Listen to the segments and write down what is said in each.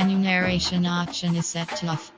Menu narration option is set to off.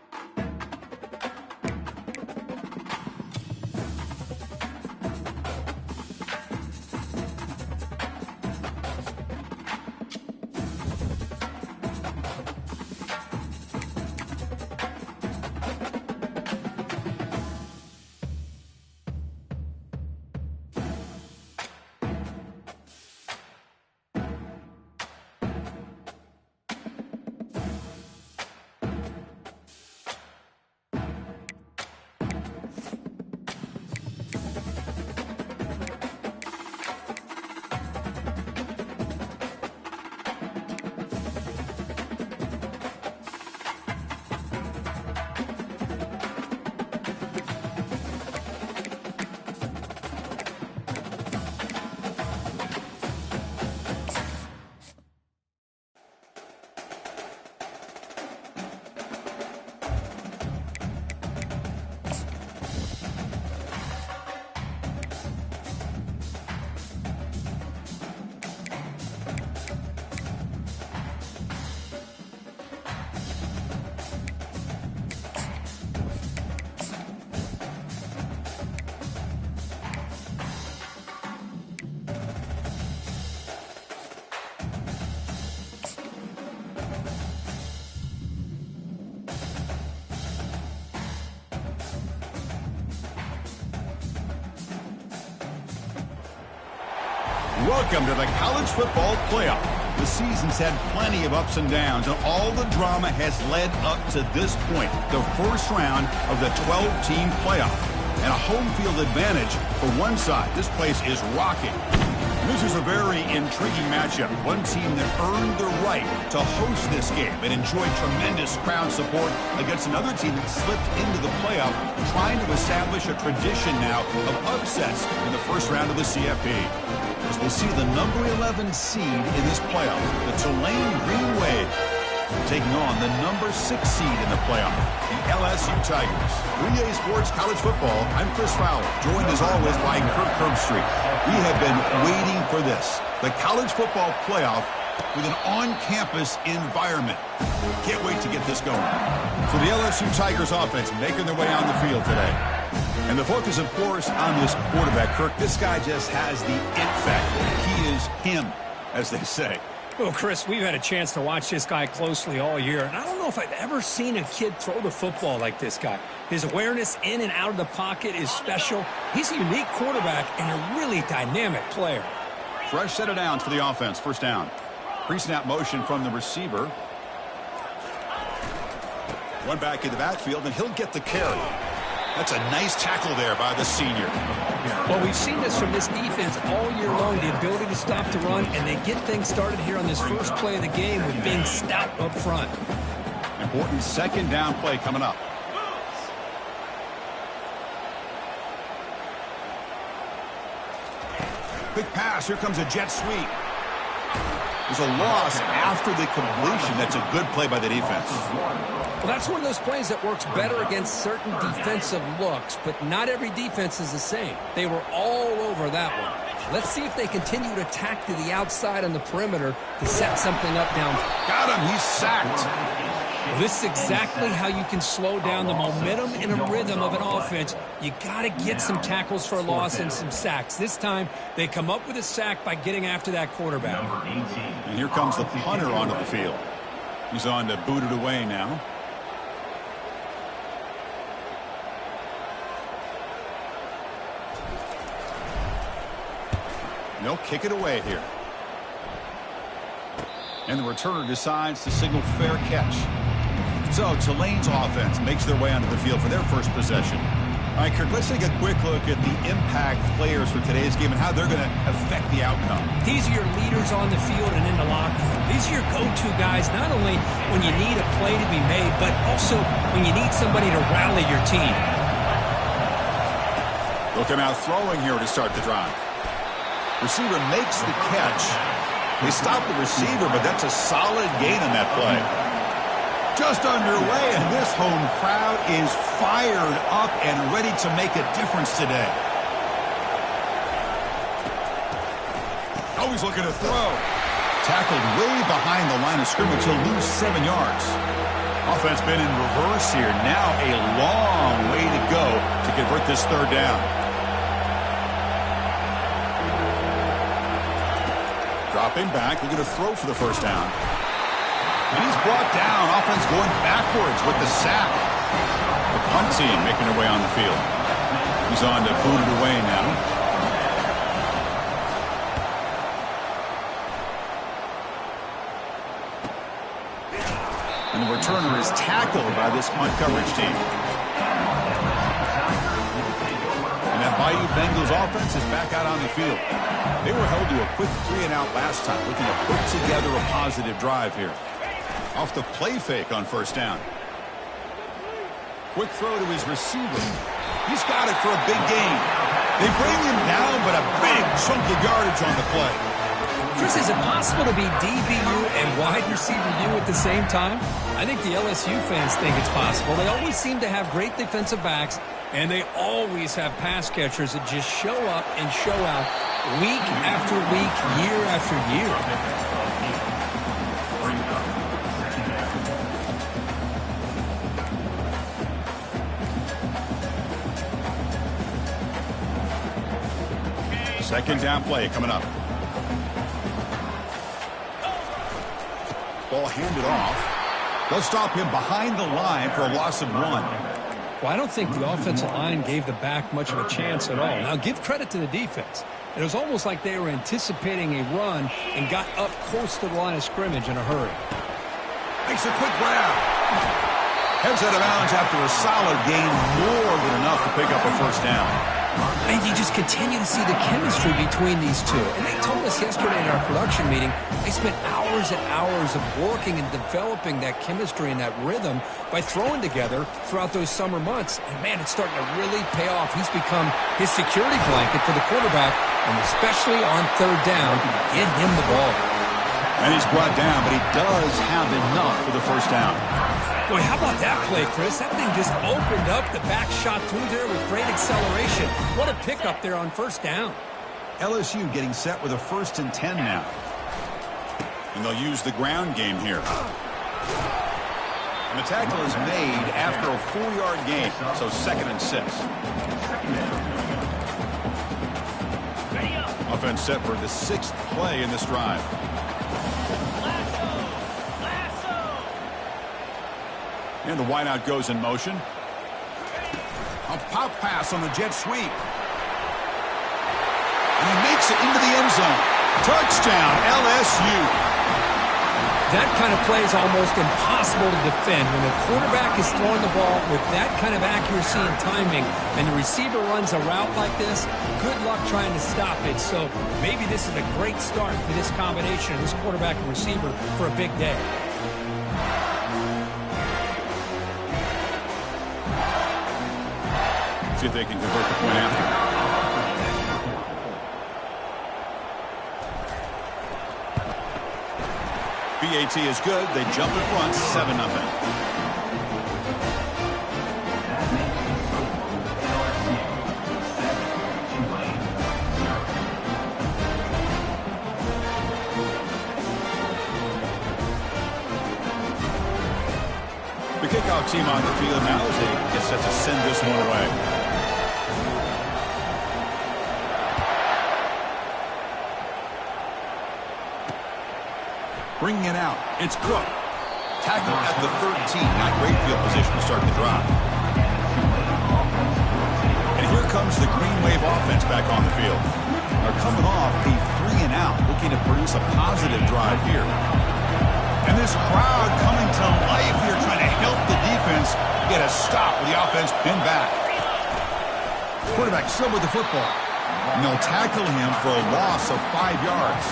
Welcome to the College Football Playoff. The season's had plenty of ups and downs, and all the drama has led up to this point, the first round of the 12-team playoff. And a home field advantage for one side. This place is rocking. This is a very intriguing matchup. One team that earned the right to host this game and enjoyed tremendous crowd support against another team that slipped into the playoff, trying to establish a tradition now of upsets in the first round of the CFP. As we'll see the number 11 seed in this playoff, the Tulane Green Wave, taking on the number 6 seed in the playoff, the LSU Tigers. 3A Sports College Football, I'm Chris Fowler, joined as always by Kirk Herbstreit. We have been waiting for this, the College Football Playoff with an on-campus environment. Can't wait to get this going. So the LSU Tigers offense making their way on the field today. And the focus, of course, on this quarterback, Kirk. This guy just has the it factor. He is him, as they say. Well, Chris, we've had a chance to watch this guy closely all year, and I don't know if I've ever seen a kid throw the football like this guy. His awareness in and out of the pocket is special. He's a unique quarterback and a really dynamic player. Fresh set of downs for the offense. First down. Pre-snap motion from the receiver. One back in the backfield, and he'll get the carry. That's a nice tackle there by the senior. Well, we've seen this from this defense all year long, the ability to stop the run, and they get things started here on this first play of the game with being stout up front. Important second down play coming up. Quick pass. Here comes a jet sweep. There's a loss after the completion. That's a good play by the defense. Well, that's one of those plays that works better against certain defensive looks, but not every defense is the same. They were all over that one. Let's see if they continue to attack to the outside on the perimeter to set something up down. Got him. He's sacked. Well, this is exactly how you can slow down the momentum and a rhythm of an offense. You got to get some tackles for a loss and some sacks. This time, they come up with a sack by getting after that quarterback. And here comes the punter onto the field. He's on to boot it away now. They'll kick it away here. And the returner decides to signal fair catch. So Tulane's offense makes their way onto the field for their first possession. All right, Kirk, let's take a quick look at the impact players for today's game and how they're going to affect the outcome. These are your leaders on the field and in the locker room. These are your go-to guys, not only when you need a play to be made, but also when you need somebody to rally your team. They'll come out throwing here to start the drive. Receiver makes the catch. They stop the receiver, but that's a solid gain on that play. Just underway, and this home crowd is fired up and ready to make a difference today. Always looking to throw. Tackled way behind the line of scrimmage. He'll lose 7 yards. Offense been in reverse here. Now a long way to go to convert this third down. Dropping back, looking to throw for the first down. And he's brought down. Offense going backwards with the sack. The punt team making their way on the field. He's on to boot it away now. And the returner is tackled by this punt coverage team. And that Bayou Bengals offense is back out on the field. They were held to a quick 3-and-out last time, looking to put together a positive drive here. Off the play fake on first down. Quick throw to his receiver. He's got it for a big gain. They bring him down, but a big chunk of yardage on the play. Chris, is it possible to be DBU and wide receiver U at the same time? I think the LSU fans think it's possible. They always seem to have great defensive backs, and they always have pass catchers that just show up and show out week after week, year after year. Second down play coming up. Ball handed off. They'll stop him behind the line for a loss of 1. Well, I don't think the offensive line gave the back much of a chance at all. Now, give credit to the defense. It was almost like they were anticipating a run and got up close to the line of scrimmage in a hurry. Makes a quick grab. Heads out of bounds after a solid gain, more than enough to pick up a first down. And you just continue to see the chemistry between these two. And they told us yesterday in our production meeting, they spent hours and hours of working and developing that chemistry and that rhythm by throwing together throughout those summer months. And, man, it's starting to really pay off. He's become his security blanket for the quarterback, and especially on third down, get him the ball. And he's brought down, but he does have enough for the first down. Boy, how about that play, Chris? That thing just opened up. The back shot through there with great acceleration. What a pickup there on first down. LSU getting set with a 1st and 10 now. And they'll use the ground game here. And the tackle is made after a 4-yard gain, so 2nd and 6. Offense set for the 6th play in this drive. And the wideout goes in motion. A pop pass on the jet sweep. And he makes it into the end zone. Touchdown, LSU. That kind of play is almost impossible to defend. When the quarterback is throwing the ball with that kind of accuracy and timing, and the receiver runs a route like this, good luck trying to stop it. So maybe this is a great start for this combination, this quarterback and receiver, for a big day. See if they can convert the point after. BAT is good. They jump in front, 7-0. The kickoff team on the field now as they get set to send this one away. Bringing it out, it's Cook. Tackle at the 13. Not great field position to start the drive. And here comes the Green Wave offense back on the field. They're coming off a 3-and-out, looking to produce a positive drive here. And this crowd coming to life here, trying to help the defense get a stop with the offense pinned back. Quarterback still with the football. And they'll tackle him for a loss of 5 yards.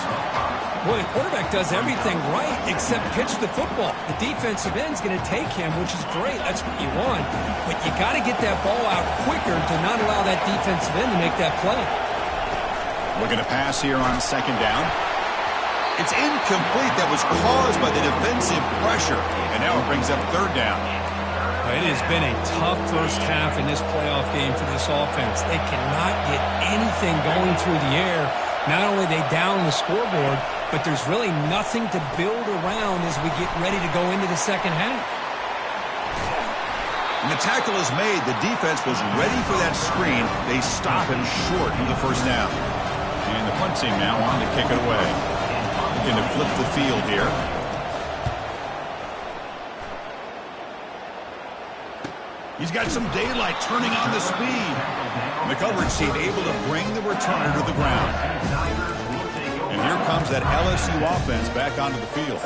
Boy, the quarterback does everything right except pitch the football. The defensive end's going to take him, which is great. That's what you want. But you got to get that ball out quicker to not allow that defensive end to make that play. Looking to pass here on 2nd down. It's incomplete. That was caused by the defensive pressure. And now it brings up 3rd down. It has been a tough first half in this playoff game for this offense. They cannot get anything going through the air. Not only are they down the scoreboard, but there's really nothing to build around as we get ready to go into the second half. And the tackle is made. The defense was ready for that screen. They stop him short of the first down. And the punt team now on to kick it away. Looking to flip the field here. He's got some daylight turning on the speed. The coverage team able to bring the returner to the ground. And here comes that LSU offense back onto the field.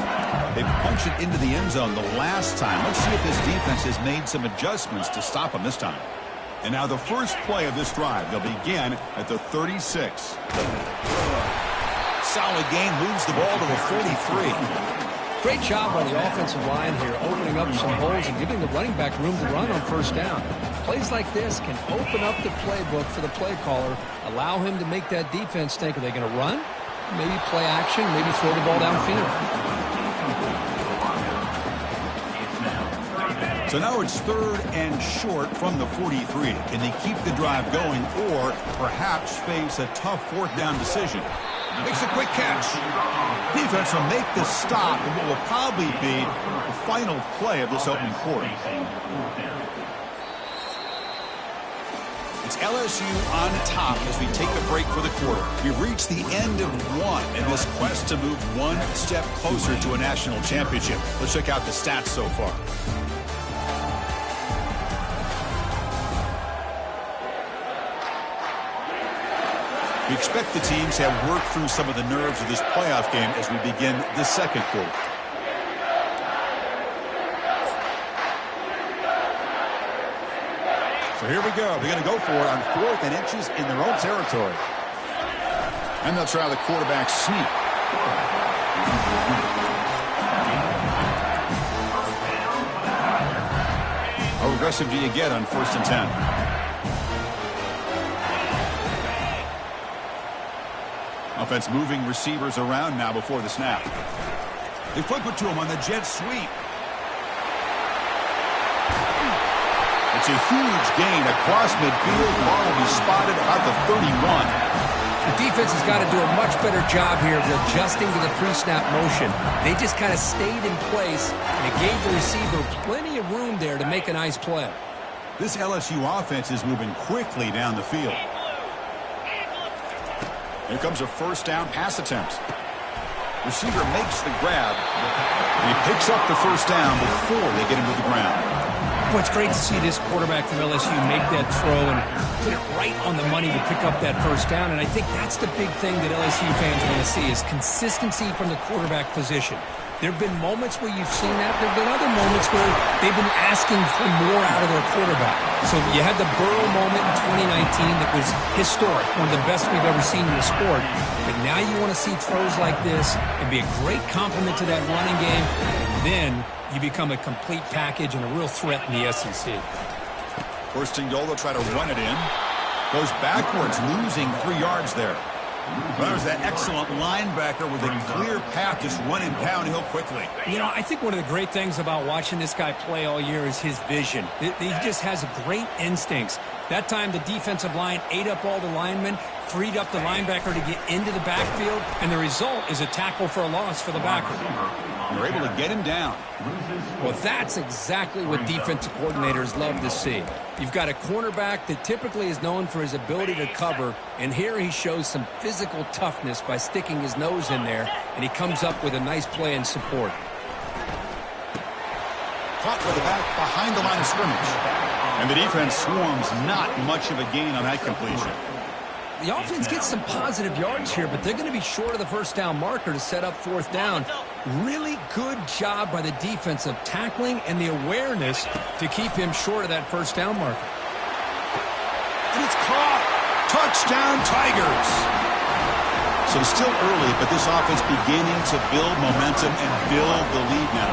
They punched it into the end zone the last time. Let's see if this defense has made some adjustments to stop them this time. And now the first play of this drive. They'll begin at the 36. Solid gain, moves the ball to the 43. Great job by the offensive line here, opening up some holes and giving the running back room to run on first down. Plays like this can open up the playbook for the play caller, allow him to make that defense think, are they going to run? Maybe play action, maybe throw the ball downfield. So now it's 3rd and short from the 43. Can they keep the drive going or perhaps face a tough 4th down decision? Makes a quick catch. Defense will make the stop in what will probably be the final play of this opening quarter. It's LSU on top as we take a break for the quarter. We've reached the end of one in this quest to move one step closer to a national championship. Let's check out the stats so far. We expect the teams to have worked through some of the nerves of this playoff game as we begin the second quarter. So here we go. They're going to go for it on 4th and inches in their own territory. And they'll try the quarterback sneak. How aggressive do you get on 1st and 10? Offense moving receivers around now before the snap. They flip it to him on the jet sweep. It's a huge gain across midfield. Ball will be spotted about the 31. The defense has got to do a much better job here of adjusting to the pre-snap motion. They just kind of stayed in place, and it gave the receiver plenty of room there to make a nice play. This LSU offense is moving quickly down the field. Here comes a 1st down pass attempt. Receiver makes the grab. And he picks up the 1st down before they get him to the ground. Boy, it's great to see this quarterback from LSU make that throw and put it right on the money to pick up that 1st down. And I think that's the big thing that LSU fans want to see is consistency from the quarterback position. There have been moments where you've seen that. There have been other moments where they've been asking for more out of their quarterback. So you had the Burrow moment in 2019 that was historic, one of the best we've ever seen in the sport. But now you want to see throws like this and be a great complement to that running game. And then you become a complete package and a real threat in the SEC. 1st and goal, they'll try to run it in. Goes backwards, losing 3 yards there. Well, there's that excellent linebacker with a clear path just running downhill quickly. You know, I think one of the great things about watching this guy play all year is his vision. He just has great instincts. That time the defensive line ate up all the linemen, freed up the linebacker to get into the backfield, and the result is a tackle for a loss for the backer. You're able to get him down. Well, that's exactly what defensive coordinators love to see. You've got a cornerback that typically is known for his ability to cover, and here he shows some physical toughness by sticking his nose in there, and he comes up with a nice play in support. Caught with the back behind the line of scrimmage. And the defense swarms, not much of a gain on that completion. The offense gets some positive yards here, but they're going to be short of the 1st down marker to set up 4th down. Really good job by the defense of tackling and the awareness to keep him short of that 1st down marker. And it's caught. Touchdown, Tigers. So it's still early, but this offense beginning to build momentum and build the lead now.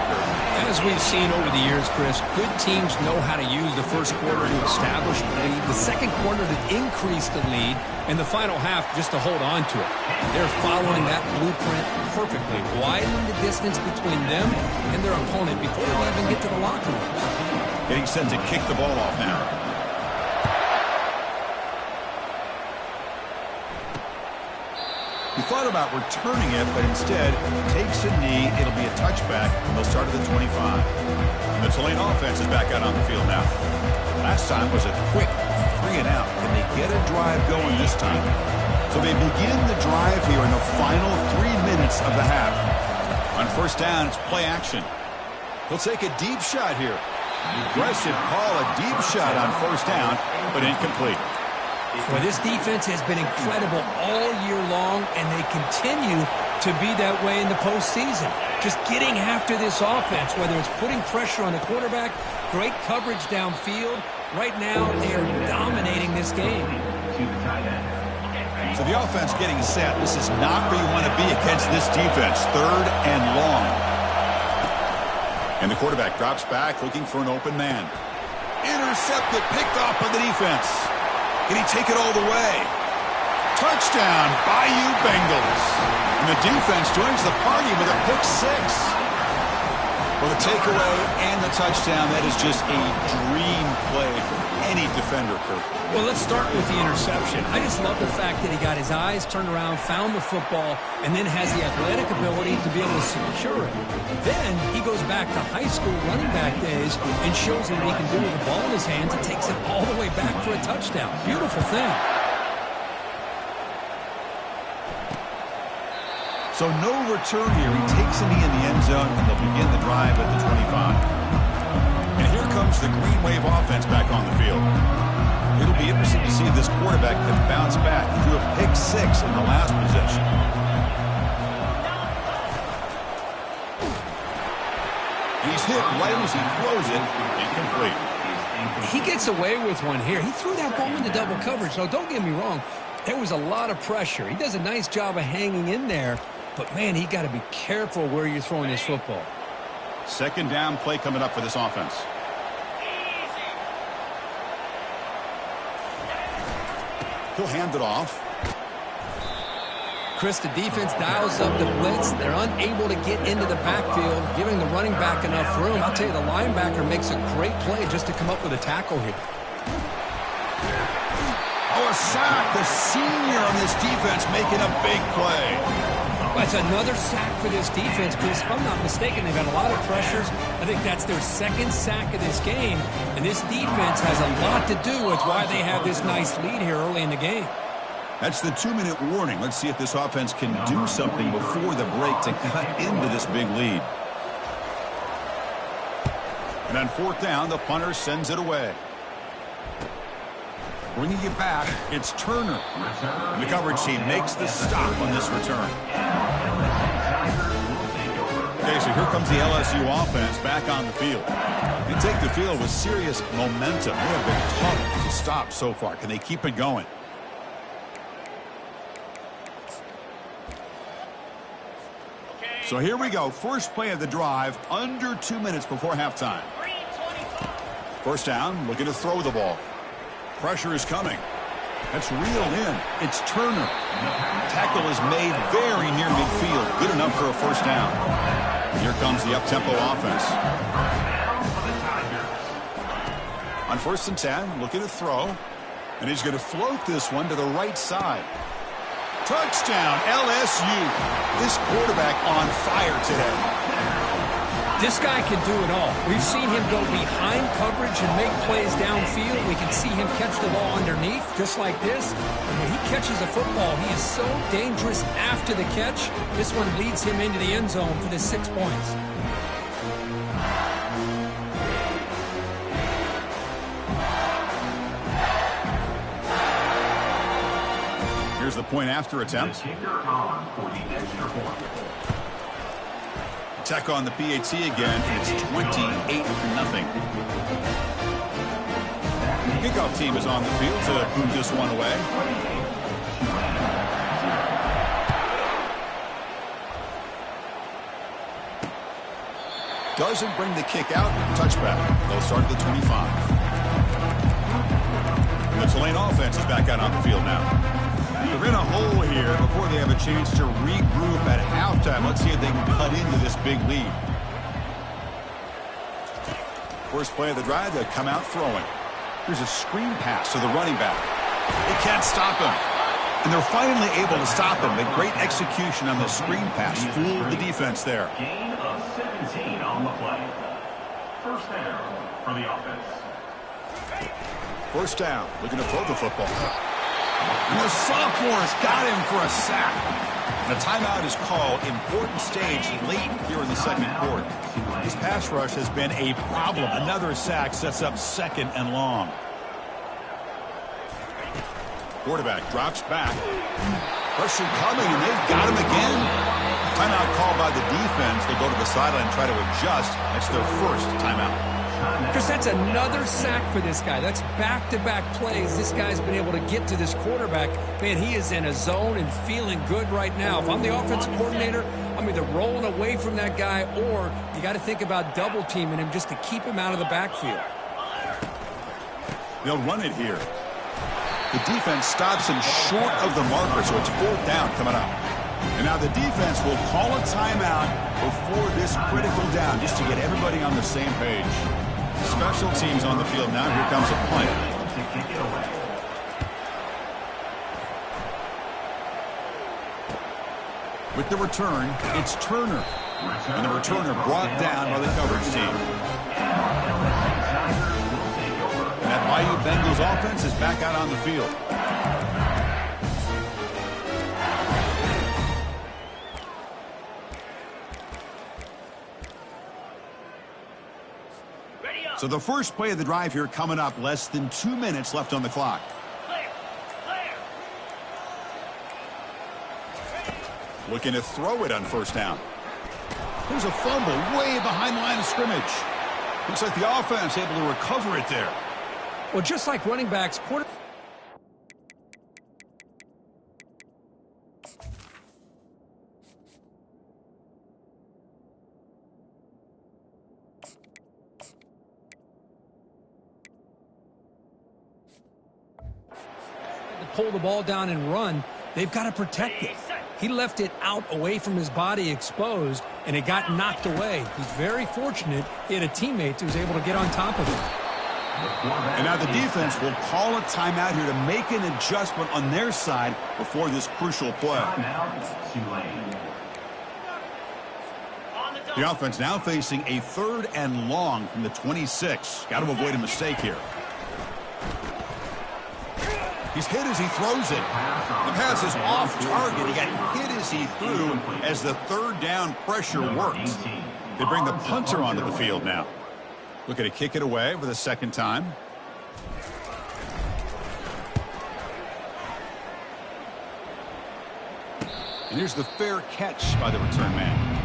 As we've seen over the years, Chris, good teams know how to use the 1st quarter to establish the lead, the 2nd quarter to increase the lead, and the final half just to hold on to it. They're following that blueprint perfectly, widening the distance between them and their opponent before they even get to the locker room. Getting set to kick the ball off now. He thought about returning it, but instead takes a knee. It'll be a touchback, and they'll start at the 25. And the Tulane offense is back out on the field now. Last time was a quick 3 and out. Can they get a drive going this time? So they begin the drive here in the final 3 minutes of the half. On first down, it's play action. He'll take a deep shot here. Aggressive call, a deep shot on first down, but incomplete. Well, this defense has been incredible all year long, and they continue to be that way in the postseason. Just getting after this offense, whether it's putting pressure on the quarterback, great coverage downfield. Right now, they are dominating this game. So the offense getting set. This is not where you want to be against this defense. 3rd and long. And the quarterback drops back, looking for an open man. Intercepted, picked off by the defense. Can he take it all the way? Touchdown, Bayou Bengals. And the defense joins the party with a pick 6. Well, the takeaway and the touchdown, that is just a dream play for any defender, Kurt. Well, let's start with the interception. I just love the fact that he got his eyes turned around, found the football, and then has the athletic ability to be able to secure it. Then he goes back to high school running back days and shows him what he can do with the ball in his hands and takes it all the way back for a touchdown. Beautiful thing. So no return here. He takes a knee in the end zone, and they'll begin the drive at the 25. And here comes the Green Wave offense back on the field. It'll be interesting to see if this quarterback can bounce back. He threw a pick 6 in the last possession. He's hit right as he throws it. Incomplete. He gets away with one here. He threw that ball into double coverage. Now, don't get me wrong. There was a lot of pressure. He does a nice job of hanging in there. But, man, he got to be careful where you're throwing this football. Second down play coming up for this offense. He'll hand it off. Chris, the defense dials up the blitz. They're unable to get into the backfield, giving the running back enough room. I'll tell you, the linebacker makes a great play just to come up with a tackle here. Oh, a sack. The senior on this defense making a big play. That's another sack for this defense, Chris. If I'm not mistaken, they've had a lot of pressures. I think that's their second sack of this game. And this defense has a lot to do with why they have this nice lead here early in the game. That's the 2-minute warning. Let's see if this offense can do something before the break to cut into this big lead. And on fourth down, the punter sends it away. Bringing it back, it's Turner. The coverage team makes the stop on this return. Okay, so here comes the LSU offense back on the field. They take the field with serious momentum. They have been tough to stop so far. Can they keep it going? So here we go. First play of the drive, under 2 minutes before halftime. First down, looking to throw the ball. Pressure is coming. That's reeled in. It's Turner. Tackle is made very near midfield. Good enough for a first down. Here comes the up-tempo offense. On 1st and 10, looking to throw. And he's going to float this one to the right side. Touchdown, LSU. This quarterback on fire today. This guy can do it all. We've seen him go behind coverage and make plays downfield. We can see him catch the ball underneath, just like this. And when he catches a football, he is so dangerous after the catch. This one leads him into the end zone for the 6 points. Here's the point after attempt. Tech on the PAT again, and it's 28-0. Kickoff team is on the field to move this one away. Doesn't bring the kick out. Touchback. They'll start at the 25. And the Tulane offense is back out on the field now. They're in a hole here before they have a chance to regroup at halftime. Let's see if they can cut into this big lead. First play of the drive, they come out throwing. There's a screen pass to the running back. They can't stop him. And they're finally able to stop him. The great execution on the screen pass fooled the defense there. Gain of 17 on the play. First down for the offense. First down, looking to throw the football. And the sophomore's got him for a sack. And a timeout is called. Important stage late here in the second quarter. This pass rush has been a problem. Another sack sets up second and long. Quarterback drops back. Pressure coming, and they've got him again. Timeout called by the defense. They'll go to the sideline and try to adjust. That's their first timeout. Chris, that's another sack for this guy. That's back-to-back plays. This guy's been able to get to this quarterback. Man, he is in a zone and feeling good right now. If I'm the offensive coordinator, I'm either rolling away from that guy or you got to think about double-teaming him just to keep him out of the backfield. They'll run it here. The defense stops him short of the marker, so it's fourth down coming up. And now the defense will call a timeout before this critical down just to get everybody on the same page. Special teams on the field now. Here comes a punt. With the return, it's Turner. And the returner brought down by the coverage team. And that Bayou Bengals offense is back out on the field. So the first play of the drive here coming up, less than 2 minutes left on the clock. Looking to throw it on first down. There's a fumble way behind the line of scrimmage. Looks like the offense able to recover it there. Well, just like running backs, pull the ball down and run, they've got to protect it. He left it out away from his body exposed, and it got knocked away. He's very fortunate he had a teammate who was able to get on top of him. And now the defense will call a timeout here to make an adjustment on their side before this crucial play. The offense now facing a third and long from the 26. Got to avoid a mistake here. He's hit as he throws it. The pass is off target. He got hit as he threw as the third down pressure worked. They bring the punter onto the field now. Looking to kick it away for the second time. And here's the fair catch by the return man.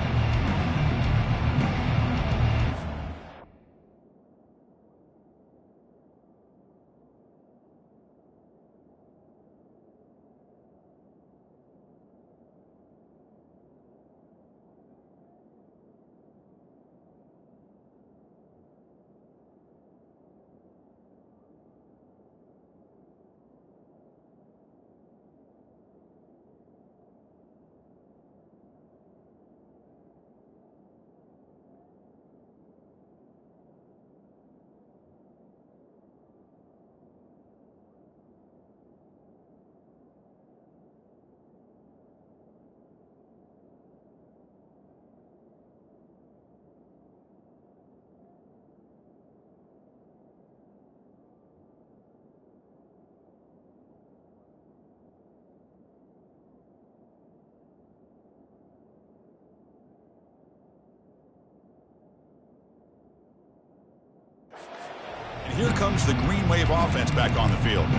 Here comes the Green Wave offense back on the field.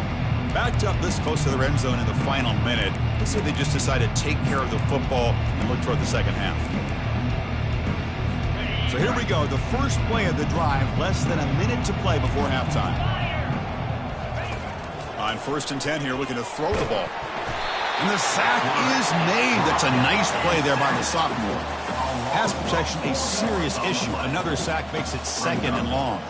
Backed up this close to the end zone in the final minute. Let's say they just decide to take care of the football and look toward the second half. So here we go. The first play of the drive. Less than a minute to play before halftime. On 1st and 10 here, looking to throw the ball. And the sack is made. That's a nice play there by the sophomore. Pass protection, a serious issue. Another sack makes it second and long.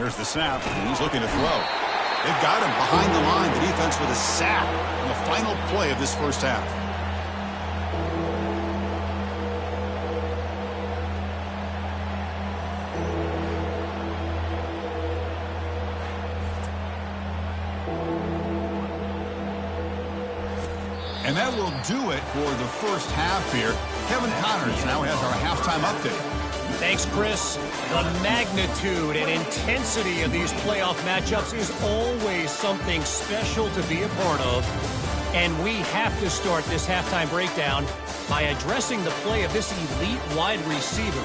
Here's the snap, and he's looking to throw. They've got him behind the line. The defense with a sack in the final play of this first half. And that will do it for the first half here. Kevin Connors now has our halftime update. Thanks, Chris. The magnitude and intensity of these playoff matchups is always something special to be a part of. And we have to start this halftime breakdown by addressing the play of this elite wide receiver.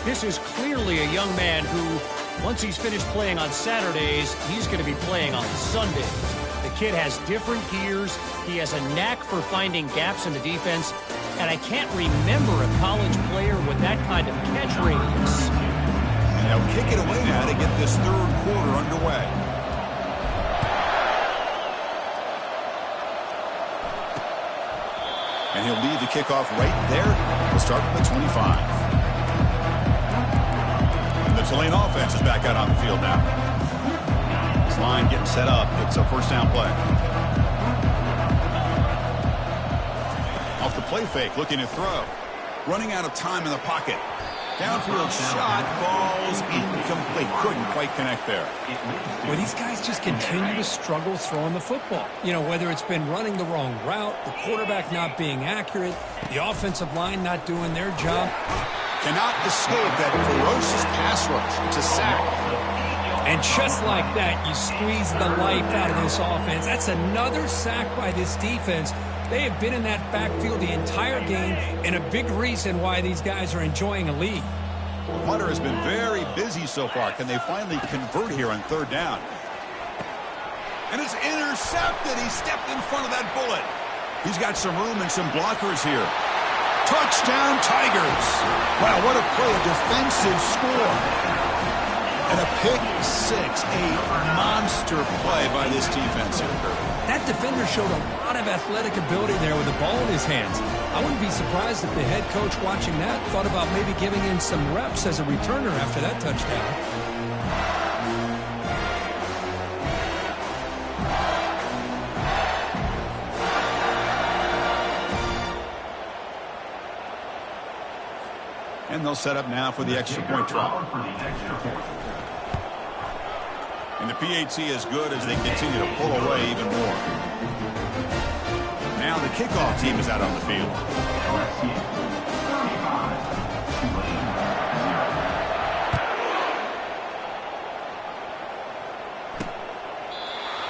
This is clearly a young man who, once he's finished playing on Saturdays, he's going to be playing on Sundays. The kid has different gears. He has a knack for finding gaps in the defense. And I can't remember a college player with that kind of catch radius. And they'll kick it away now to get this third quarter underway. And he'll lead the kickoff right there. We'll start from the 25. And the Tulane offense is back out on the field now. This line getting set up. It's a first down play. Off the play fake, looking to throw. Running out of time in the pocket. Downfield shot, falls incomplete. Couldn't quite connect there. Well, these guys just continue to struggle throwing the football. You know, whether it's been running the wrong route, the quarterback not being accurate, the offensive line not doing their job. Cannot escape that ferocious pass rush. It's a sack. And just like that, you squeeze the life out of this offense. That's another sack by this defense. They have been in that backfield the entire game, and a big reason why these guys are enjoying a lead. Hunter has been very busy so far. Can they finally convert here on third down? And it's intercepted. He stepped in front of that bullet. He's got some room and some blockers here. Touchdown, Tigers. Wow, what a play, a defensive score. And a pick six, a monster play by this defense here. That defender showed a lot of athletic ability there with the ball in his hands. I wouldn't be surprised if the head coach watching that thought about maybe giving him some reps as a returner after that touchdown. And they'll set up now for the extra point try. And the PAT is good as they continue to pull away even more. Now the kickoff team is out on the field.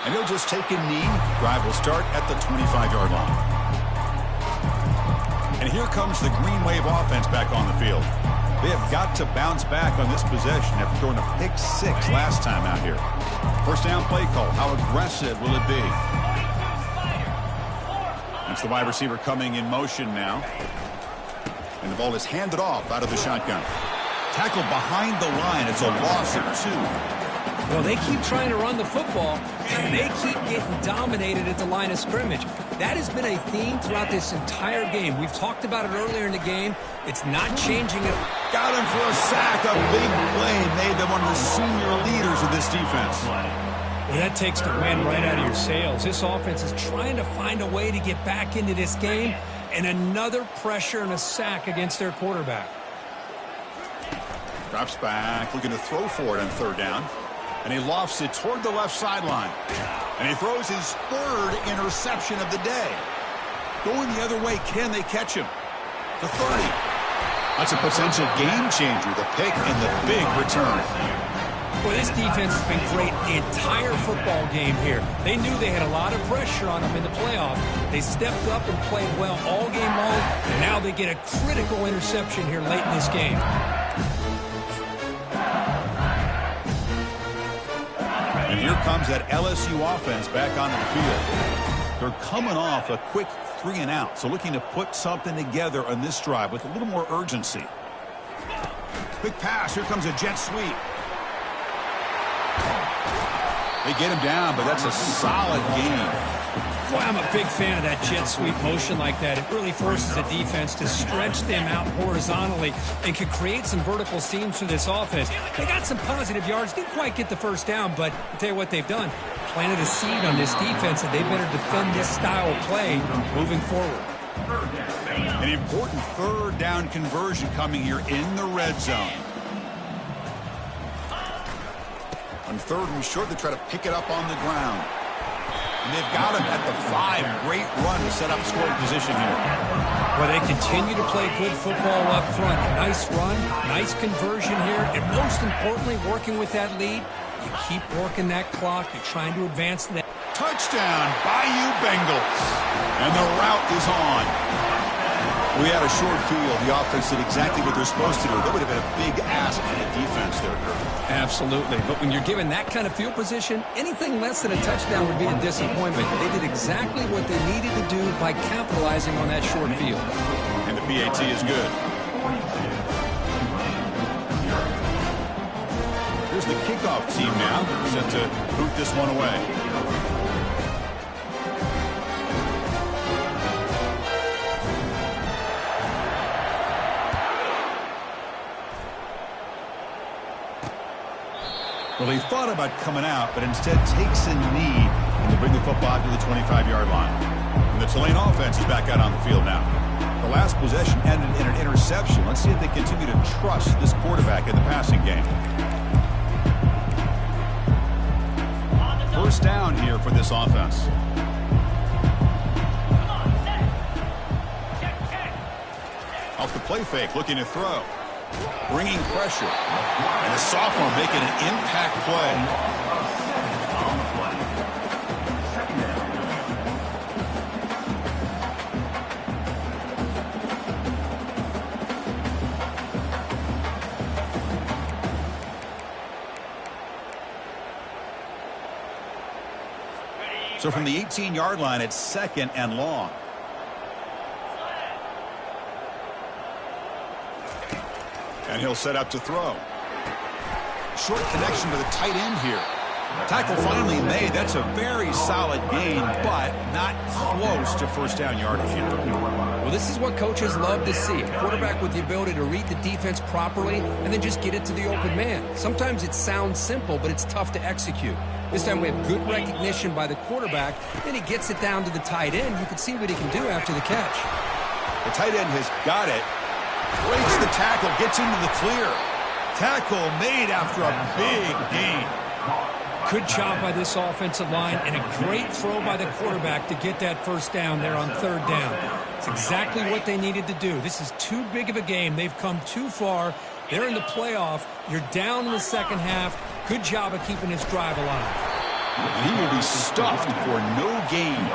And he'll just take a knee. Drive will start at the 25-yard line. And here comes the Green Wave offense back on the field. They have got to bounce back on this possession after throwing a pick six last time out here. First down play call. How aggressive will it be? That's the wide receiver coming in motion now. And the ball is handed off out of the shotgun. Tackled behind the line. It's a loss of 2. Well, they keep trying to run the football, and they keep getting dominated at the line of scrimmage. That has been a theme throughout this entire game. We've talked about it earlier in the game. It's not changing it. Got him for a sack. A big play made them one of the senior leaders of this defense. Well, that takes the wind right out of your sails. This offense is trying to find a way to get back into this game, and another pressure and a sack against their quarterback. Drops back, looking to throw for it on third down. And he lofts it toward the left sideline. And he throws his third interception of the day. Going the other way, can they catch him? The 30. That's a potential game changer, the pick and the big return. Well, this defense has been great the entire football game here. They knew they had a lot of pressure on them in the playoff. They stepped up and played well all game long, and now they get a critical interception here late in this game. And here comes that LSU offense back onto the field. They're coming off a quick 3-and-out, so looking to put something together on this drive with a little more urgency. Quick pass. Here comes a jet sweep. They get him down, but that's a solid gain. Boy, I'm a big fan of that jet sweep motion like that. It really forces a defense to stretch them out horizontally and can create some vertical seams for this offense. They got some positive yards, didn't quite get the first down, but I'll tell you what they've done. Planted a seed on this defense, and they better defend this style of play moving forward. An important third down conversion coming here in the red zone. On third and short, they try to pick it up on the ground. And they've got him at the 5. Great run to set up scoring position here. Well, they continue to play good football up front. Nice run, nice conversion here, and most importantly, working with that lead, you keep working that clock. You're trying to advance that. Touchdown, Bayou Bengals. And the route is on. We had a short field. The offense did exactly what they're supposed to do. That would have been a big ask for the defense there, Kirk. Absolutely. But when you're given that kind of field position, anything less than a touchdown would be a disappointment. They did exactly what they needed to do by capitalizing on that short field. And the PAT is good. Here's the kickoff team now, set to boot this one away. Well, he thought about coming out, but instead takes a knee and to bring the football to the 25-yard line. And the Tulane offense is back out on the field now. The last possession ended in an interception. Let's see if they continue to trust this quarterback in the passing game. First down here for this offense. Off the play fake, looking to throw. Bringing pressure. And the sophomore making an impact play. So from the 18-yard line, it's 2nd and long. And he'll set up to throw. Short connection to the tight end here. Tackle finally made. That's a very solid gain, but not close to first down yardage yet. Well, this is what coaches love to see. A quarterback with the ability to read the defense properly and then just get it to the open man. Sometimes it sounds simple, but it's tough to execute. This time we have good recognition by the quarterback. Then he gets it down to the tight end. You can see what he can do after the catch. The tight end has got it. Breaks the tackle, gets into the clear. Tackle made after a big gain. Good job by this offensive line and a great throw by the quarterback to get that first down there on third down. It's exactly what they needed to do. This is too big of a game. They've come too far. They're in the playoff. You're down in the second half. Good job of keeping this drive alive. And he will be stuffed for no gain.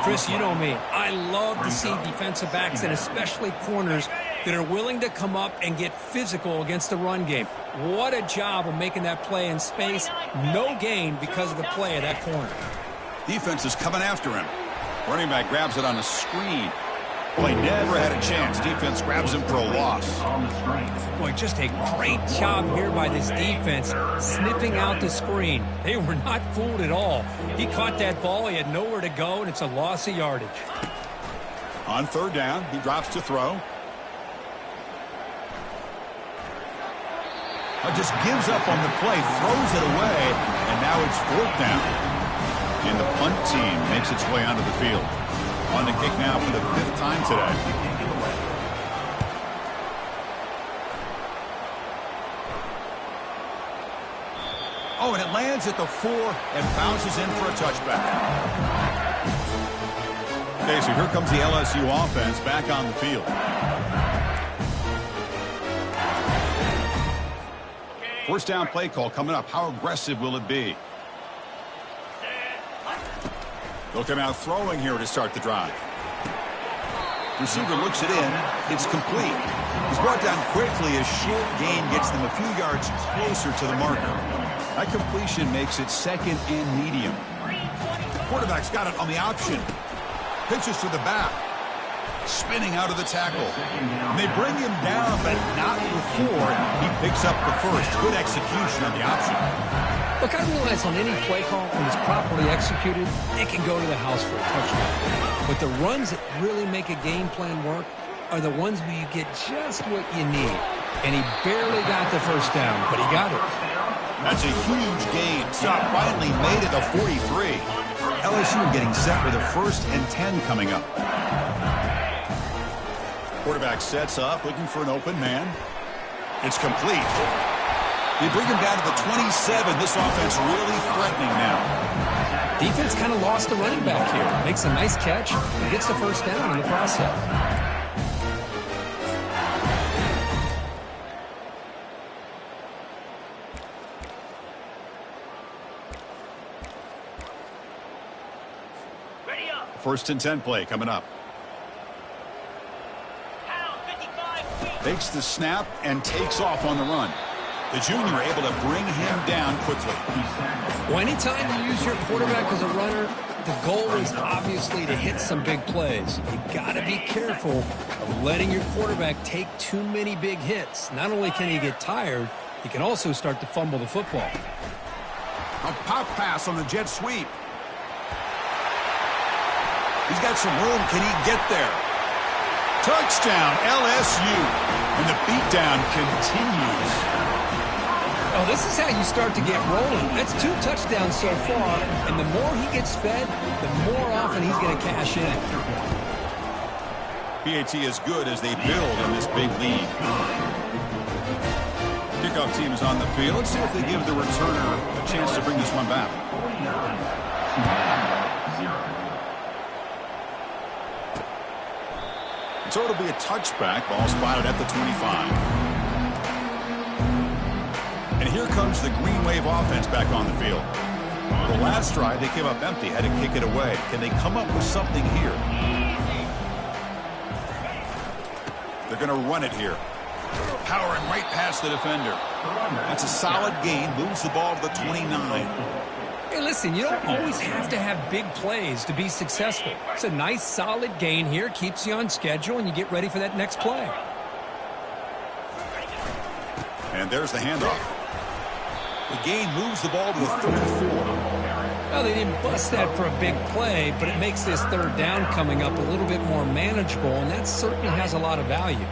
Chris, you know me. I love to see defensive backs and especially corners that are willing to come up and get physical against the run game. What a job of making that play in space. No gain because of the play of that corner. Defense is coming after him. Running back grabs it on the screen. Play never had a chance. Defense grabs him for a loss. Boy, just a great job here by this defense, sniffing out the screen. They were not fooled at all. He caught that ball. He had nowhere to go, and it's a loss of yardage. On third down, he drops to throw. Just gives up on the play, throws it away, and now it's 4th down. And the punt team makes its way onto the field. On the kick now for the 5th time today. Oh, and it lands at the 4 and bounces in for a touchback. Okay, so here comes the LSU offense back on the field. First down play call coming up. How aggressive will it be? They'll come out throwing here to start the drive. Receiver looks it in. It's complete. He's brought down quickly. A short gain gets them a few yards closer to the marker. That completion makes it 2nd and medium. Quarterback's got it on the option. Pitches to the back. Spinning out of the tackle. And they bring him down, but not before he picks up the first. Good execution on the option. Look, I realize on any play call, when it's properly executed, it can go to the house for a touchdown. But the runs that really make a game plan work are the ones where you get just what you need. And he barely got the first down, but he got it. That's a huge gain. Stop finally made it to 43. LSU getting set with a 1st and 10 coming up. Quarterback sets up, looking for an open man. It's complete. They bring him down to the 27. This offense really threatening now. Defense kind of lost the running back here. Makes a nice catch and gets the first down in the process. First and 10 play coming up. Takes the snap and takes off on the run. The junior able to bring him down quickly. Well, anytime you use your quarterback as a runner, the goal is obviously to hit some big plays. You got to be careful of letting your quarterback take too many big hits. Not only can he get tired, he can also start to fumble the football. A pop pass on the jet sweep. He's got some room. Can he get there? Touchdown, LSU. And the beatdown continues. Oh, this is how you start to get rolling. That's 2 touchdowns so far, and the more he gets fed, the more often he's going to cash in. PAT is good as they build on this big lead. Kickoff team is on the field. Let's see if they give the returner a chance to bring this one back. So it'll be a touchback. Ball spotted at the 25. And here comes the Green Wave offense back on the field. The last drive, they came up empty, had to kick it away. Can they come up with something here? They're going to run it here. Powering right past the defender. That's a solid gain. Moves the ball to the 29. Hey, listen, you don't always have to have big plays to be successful. It's a nice, solid gain here. Keeps you on schedule, and you get ready for that next play. And there's the handoff. The gain moves the ball to the 34. Well, they didn't bust that for a big play, but it makes this third down coming up a little bit more manageable, and that certainly has a lot of value.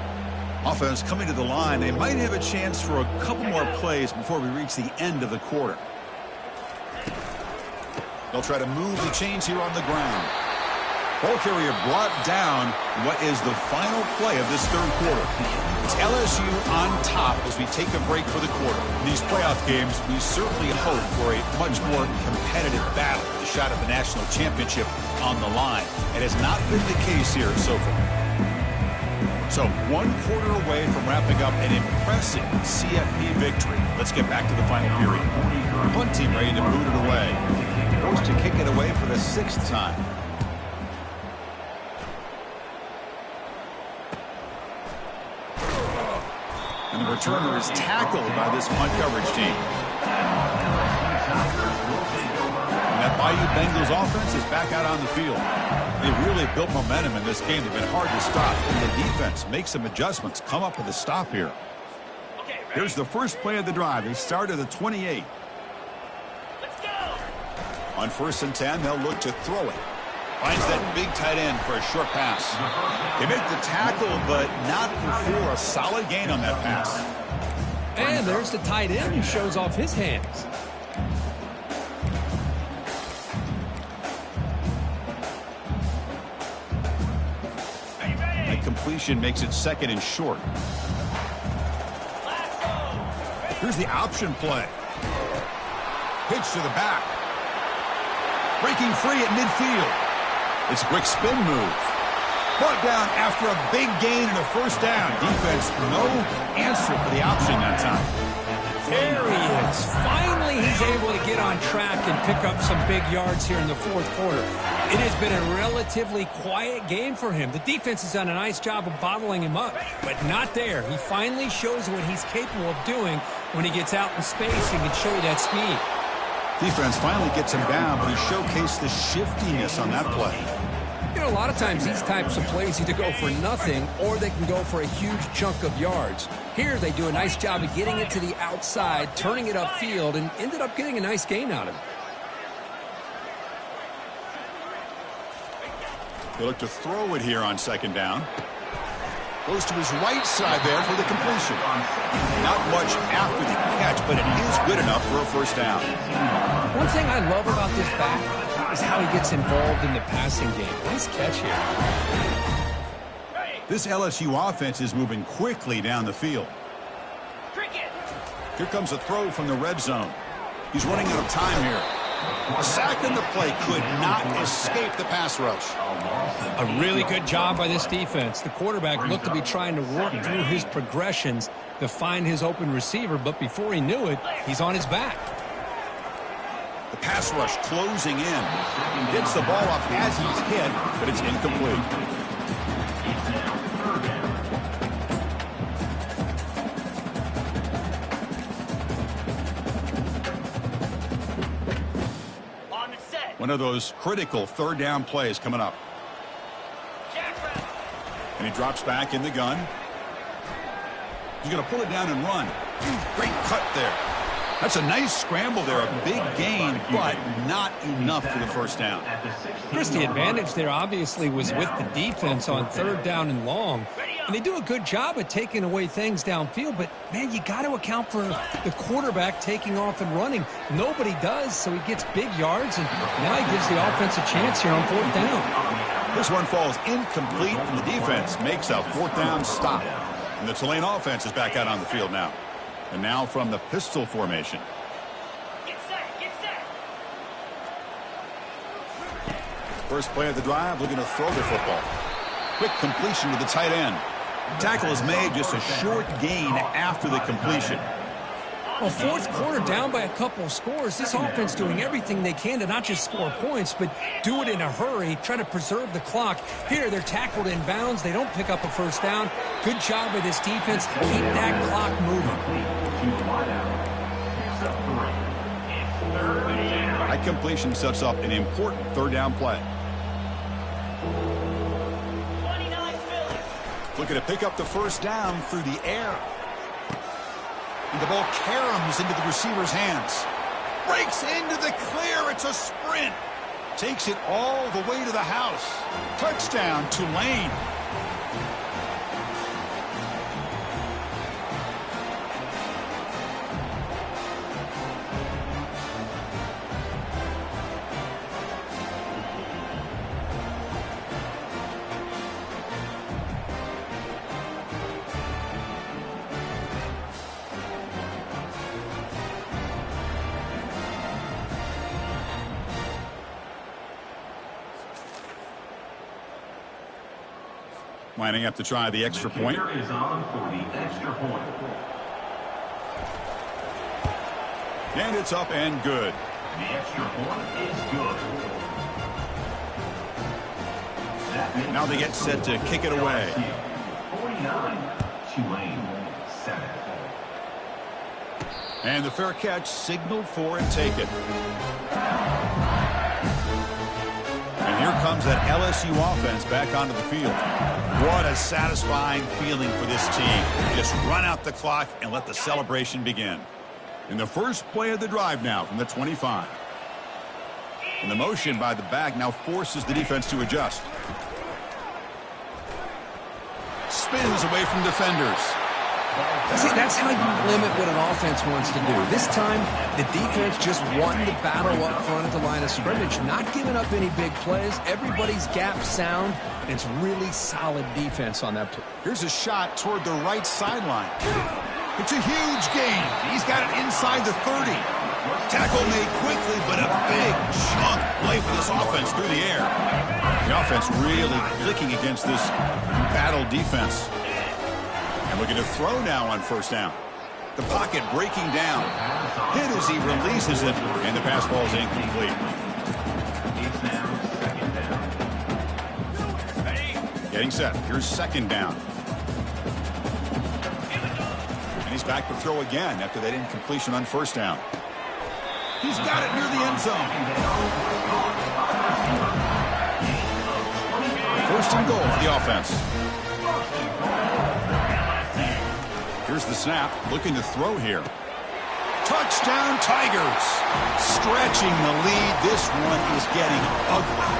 Offense coming to the line. They might have a chance for a couple more plays before we reach the end of the quarter. They'll try to move the chains here on the ground. Ball carrier brought down what is the final play of this third quarter. It's LSU on top as we take a break for the quarter. In these playoff games, we certainly hope for a much more competitive battle. A shot at the national championship on the line. It has not been the case here so far. So 1 quarter away from wrapping up an impressive CFP victory. Let's get back to the final period. Punt team ready to boot it away. Forced to kick it away for the 6th time. And the returner is tackled by this punt coverage team. And that Bayou Bengals offense is back out on the field. They really built momentum in this game. They've been hard to stop. And the defense makes some adjustments, come up with a stop here. Here's the first play of the drive. They start at the 28. On 1st and 10, they'll look to throw it. Finds that big tight end for a short pass. They make the tackle, but not before a solid gain on that pass. And there's the tight end who shows off his hands. That completion makes it 2nd and short. Here's the option play. Pitch to the back. Breaking free at midfield. It's a quick spin move. Brought down after a big gain and a first down. Defense, no answer for the option that time. There he is. Finally, he's able to get on track and pick up some big yards here in the 4th quarter. It has been a relatively quiet game for him. The defense has done a nice job of bottling him up, but not there. He finally shows what he's capable of doing when he gets out in space and can show you that speed. Defense finally gets him down, but he showcased the shiftiness on that play. You know, know, a lot of times these types of plays either go for nothing or they can go for a huge chunk of yards. Here they do a nice job of getting it to the outside, turning it upfield, and ended up getting a nice gain out of it. They look to throw it here on second down. Goes to his right side there for the completion. Not much after the catch, but it is good enough for a first down. One thing I love about this back is how he gets involved in the passing game. Nice catch here. This LSU offense is moving quickly down the field. Here comes a throw from the red zone. He's running out of time here. A sack in the play could not escape the pass rush. A really good job by this defense. The quarterback looked to be trying to work through his progressions to find his open receiver, but before he knew it, he's on his back. The pass rush closing in. Gets the ball up as he's hit, but it's incomplete. One of those critical third down plays coming up. And he drops back in the gun. He's going to pull it down and run. Great cut there. That's a nice scramble there. A big gain, but not enough for the first down. Chris, the advantage there obviously was with the defense on third down and long. And they do a good job at taking away things downfield, but, man, you got to account for the quarterback taking off and running. Nobody does, so he gets big yards, and now he gives the offense a chance here on fourth down. This one falls incomplete, and the defense makes a fourth down stop. And the Tulane offense is back out on the field now. And now from the pistol formation. Get set. First play of the drive, looking to throw the football. Quick completion to the tight end. Tackle is made, just a short gain after the completion. Well, fourth quarter down by a couple of scores. This offense doing everything they can to not just score points, but do it in a hurry, try to preserve the clock. Here, they're tackled in bounds. They don't pick up a first down. Good job by this defense to keep that clock moving. That completion sets up an important third down play. Looking to pick up the first down through the air. And the ball caroms into the receiver's hands. Breaks into the clear. It's a sprint. Takes it all the way to the house. Touchdown, Tulane. Lining up to try the extra point. Is on for the extra point. And it's up and good. The extra point is good. Now they get set to kick it away. 49, Tulane 7. And the fair catch signaled for and taken. And here comes that LSU offense back onto the field. What a satisfying feeling for this team. Just run out the clock and let the celebration begin. In the first play of the drive now from the 25. And the motion by the back now forces the defense to adjust. Spins away from defenders. See, that's how you limit what an offense wants to do. This time, the defense just won the battle up front at the line of scrimmage, not giving up any big plays. Everybody's gap sound, and it's really solid defense on that play. Here's a shot toward the right sideline. It's a huge gain. He's got it inside the 30. Tackle made quickly, but a big chunk play for this offense through the air. The offense really clicking against this battle defense. And looking to throw now on first down. The pocket breaking down. Hit as he releases it, and the pass ball is incomplete. Getting set. Here's second down. And he's back to throw again after that incompletion on first down. He's got it near the end zone. First and goal for the offense. Here's the snap, looking to throw here. Touchdown, Tigers. Stretching the lead. This one is getting ugly.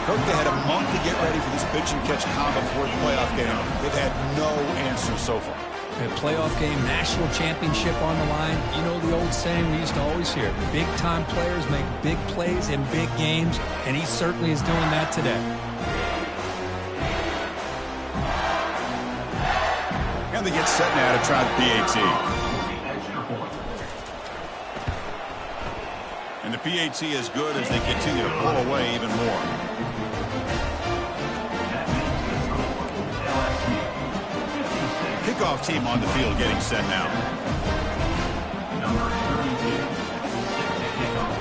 Kirk, they had a month to get ready for this pitch and catch combo before the playoff game. They've had no answer so far. A playoff game, national championship on the line. You know the old saying we used to always hear, big-time players make big plays in big games, and he certainly is doing that today. And they get set now to try the PAT. And the PAT is good as they continue to pull away even more. Kickoff team on the field getting set now. Number 32, kickoff.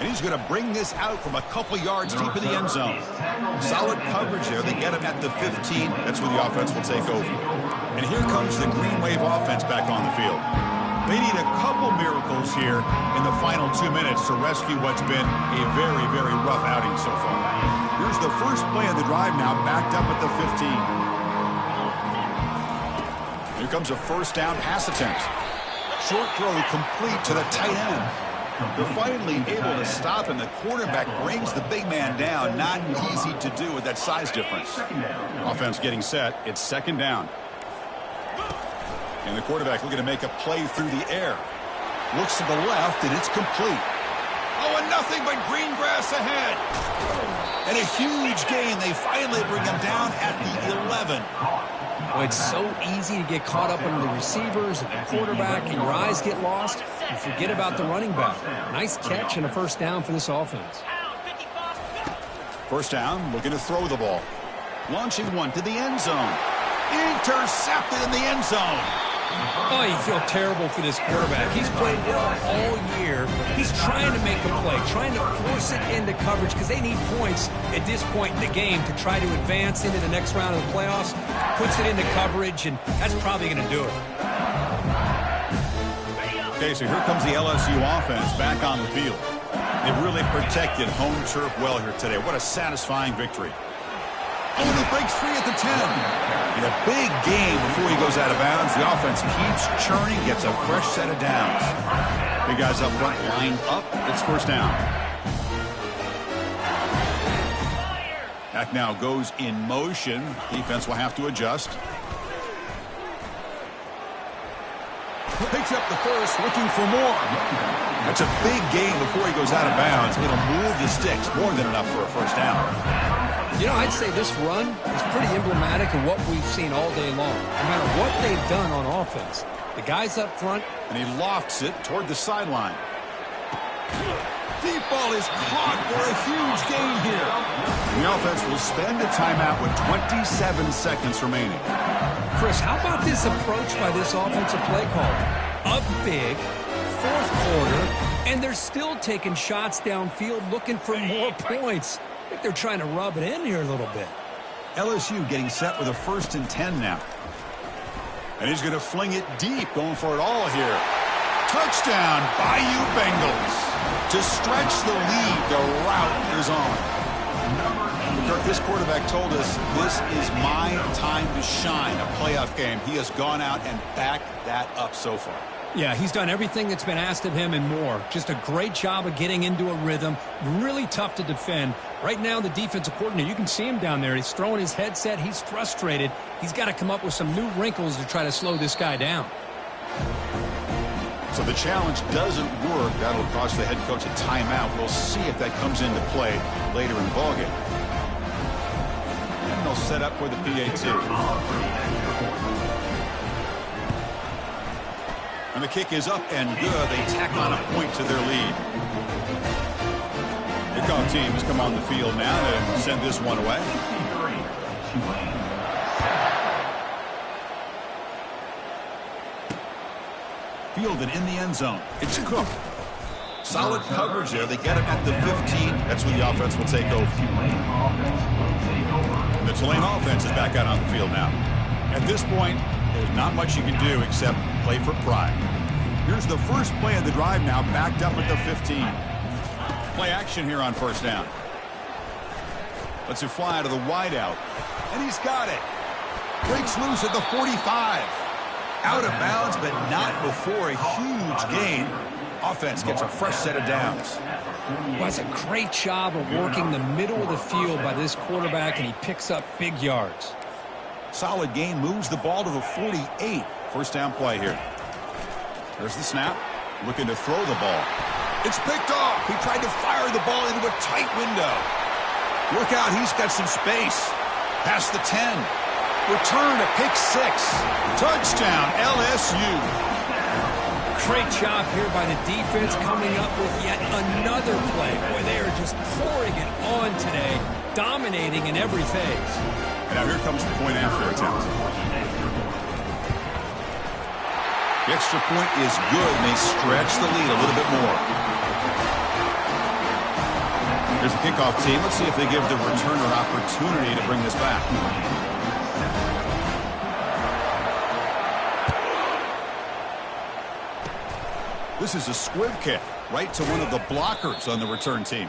And he's going to bring this out from a couple yards deep in the end zone. Solid coverage there. They get him at the 15. That's where the offense will take over. And here comes the Green Wave offense back on the field. They need a couple miracles here in the final 2 minutes to rescue what's been a very, very rough outing so far. Here's the first play of the drive now, backed up at the 15. Here comes a first down pass attempt. Short throw complete to the tight end. They're finally able to stop him. The quarterback brings the big man down. Not easy to do with that size difference. Offense getting set. It's second down. And the quarterback looking to make a play through the air. Looks to the left, and it's complete. Oh, and nothing but green grass ahead. And a huge gain. They finally bring him down at the 11. Well, it's so easy to get caught up on the receivers and the quarterback, and your eyes get lost. You forget about the running back. Nice catch and a first down for this offense. First down, looking to throw the ball. Launching one to the end zone. Intercepted in the end zone. Oh, you feel terrible for this quarterback. He's played well all year. He's trying to make a play, trying to force it into coverage because they need points at this point in the game to try to advance into the next round of the playoffs. Puts it into coverage, and that's probably going to do it. Okay, so here comes the LSU offense back on the field. They've really protected home turf well here today. What a satisfying victory. Oh, and he breaks free at the 10. In a big game before he goes out of bounds, the offense keeps churning, gets a fresh set of downs. Big guys up front lined up. It's first down. Back now goes in motion. Defense will have to adjust. Picks up the first, looking for more. That's a big game before he goes out of bounds. It'll move the sticks, more than enough for a first down. You know, I'd say this run is pretty emblematic of what we've seen all day long. No matter what they've done on offense, the guys up front. And he lofts it toward the sideline. Deep ball is caught for a huge gain here. The offense will spend a timeout with 27 seconds remaining. Chris, how about this approach by this offensive play caller? Up big, fourth quarter, and they're still taking shots downfield looking for more points. I think they're trying to rub it in here a little bit. LSU getting set with a 1st and 10 now. And he's going to fling it deep, going for it all here. Touchdown, Bayou Bengals. To stretch the lead, the route is on. Kirk, this quarterback told us this is my time to shine, a playoff game. He has gone out and backed that up so far. Yeah, he's done everything that's been asked of him and more. Just a great job of getting into a rhythm. Really tough to defend. Right now, the defensive coordinator, you can see him down there. He's throwing his headset. He's frustrated. He's got to come up with some new wrinkles to try to slow this guy down. So the challenge doesn't work. That'll cost the head coach a timeout. We'll see if that comes into play later in the ballgame. And they'll set up for the PAT. And the kick is up and good. They tack on a point to their lead. The kickoff team has come on the field now to send this one away. Fielded in the end zone. It's Cook. Solid coverage there. They get him at the 15. That's where the offense will take over. And the Tulane offense is back out on the field now. At this point, there's not much you can do except play for pride. Here's the first play of the drive now, backed up at the 15. Play action here on first down. Lets it fly to the wideout. And he's got it. Breaks loose at the 45. Out of bounds, but not before a huge gain. Offense gets a fresh set of downs. Well, that's a great job of working the middle of the field by this quarterback, and he picks up big yards. Solid gain, moves the ball to the 48. First down play here. There's the snap. Looking to throw the ball. It's picked off. He tried to fire the ball into a tight window. Look out, he's got some space. Past the 10. Return to pick 6. Touchdown, LSU. Great job here by the defense coming up with yet another play. Boy, they are just pouring it on today, dominating in every phase. And now here comes the point after attempt. The extra point is good, and they stretch the lead a little bit more. Here's the kickoff team. Let's see if they give the returner an opportunity to bring this back. This is a squib kick right to one of the blockers on the return team.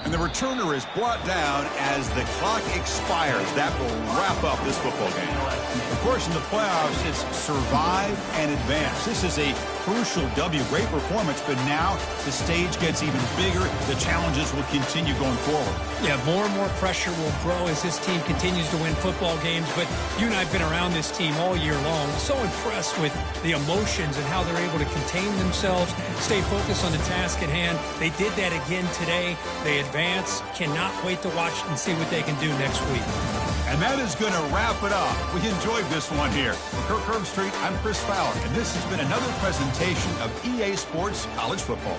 And the returner is brought down as the clock expires. That will wrap up this football game. Of course, in the playoffs, it's survive and advance. This is a crucial W. Great performance, but now the stage gets even bigger. The challenges will continue going forward. Yeah, more and more pressure will grow as this team continues to win football games. But you and I have been around this team all year long. So impressed with the emotions and how they're able to contain themselves, stay focused on the task at hand. They did that again today. They advance. Cannot wait to watch and see what they can do next week. And that is going to wrap it up. We enjoyed this one here. From Kirk Herbstreit, I'm Chris Fowler, and this has been another presentation of EA Sports College Football.